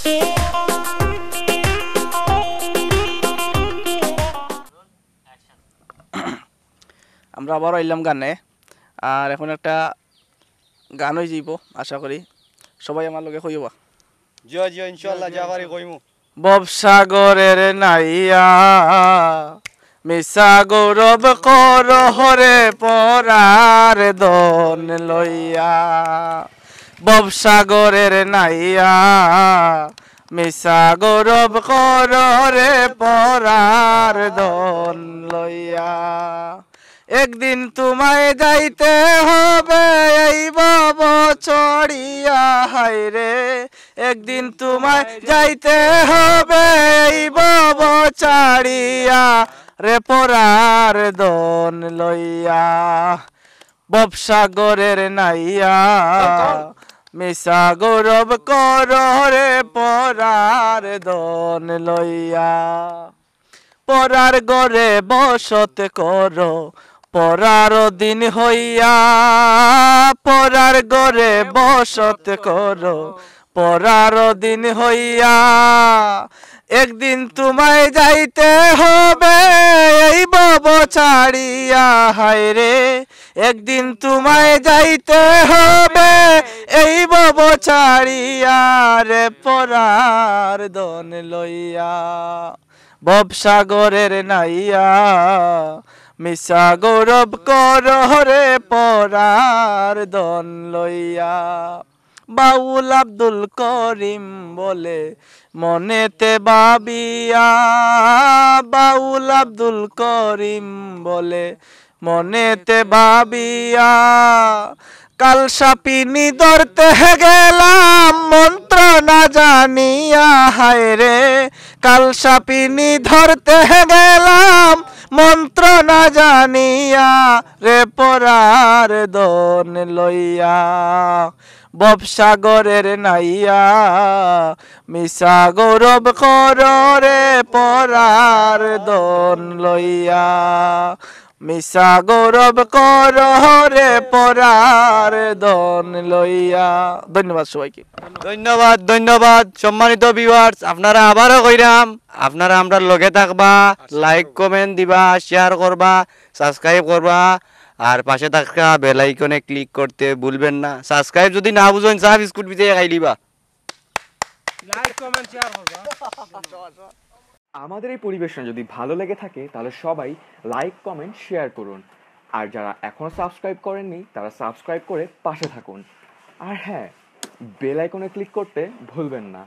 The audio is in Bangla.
আমরা আবারও এলাম গানে, আর এখন একটা গান হয়ে যাইব, আশা করি সবাই আমার লগে কইবা। জিও জিও ইনশাআল্লাহ যাবারই কইমু। ববসাগরের নাইয়া মিশা গৌরব কর হরে পরার দন লইয়া, ববসাগরের নাইয়া মিশা গৌরব কর রে পরার দন লইয়া। একদিন তোমায় যাইতে হবে এই ভব চড়িয়া, হায় রে একদিন তোমায় যাইতে হবে এই ভব ছাড়িয়া রে পরার দন লইয়া। ববসাগরের নাইয়া মিশা গৌরব কর রে পরার দন লইয়া। পরার গরে বসত করো পরার দিন হইয়া, পরার গরে বসত করো পরার দিন হইয়া। একদিন তোমায় যাইতে হবে এই ভব ছাড়িয়া, হায় রে একদিন তোমায় যাইতে হবে এই ভব ছাড়িয়া রে পরার দন লইয়া। ববসাগরের নাইয়া মিশা গৌরব কর রে পরার দন লইয়া। বাউল আব্দুল করিম বলে মনেতে ভাবিয়া, বাউল আব্দুল করিম বলে মনেতে ভাবিয়া। কাল সাপিনি ধরতে গেলাম মন্ত্র না জানিয়া, হায় রে কাল সাপিনি ধরতে গেলাম মন্ত্র না জানিয়া রে পরার দন লইয়া। ববসাগরের নাইয়া মিশা গৌরব কর রে পরার দন লইয়া, মিশা গৌরব কর রে পরার দন লইয়া। ধন্যবাদ সবাইকে। ধন্যবাদ ধন্যবাদ সম্মানিত ভিউয়ার্স, আপনারা আবারও কইরাম আপনারা আমরার লগে থাকবা, লাইক কমেন্ট দিবা, শেয়ার করবা, সাবস্ক্রাইব করবা, আর পাশে থাকা বেল আইকনে ক্লিক করতে ভুলবেন না। সাবস্ক্রাইব যদি না বুঝেন চা বিস্কুট ভিজে খাই লিবা। লাইক কমেন্ট শেয়ার করবা। আমাদের এই পরিবেশনা যদি ভালো লেগে থাকে তাহলে সবাই লাইক কমেন্ট শেয়ার করুন, আর যারা এখনও সাবস্ক্রাইব করেননি তারা সাবস্ক্রাইব করে পাশে থাকুন, আর হ্যাঁ বেল আইকনে ক্লিক করতে ভুলবেন না।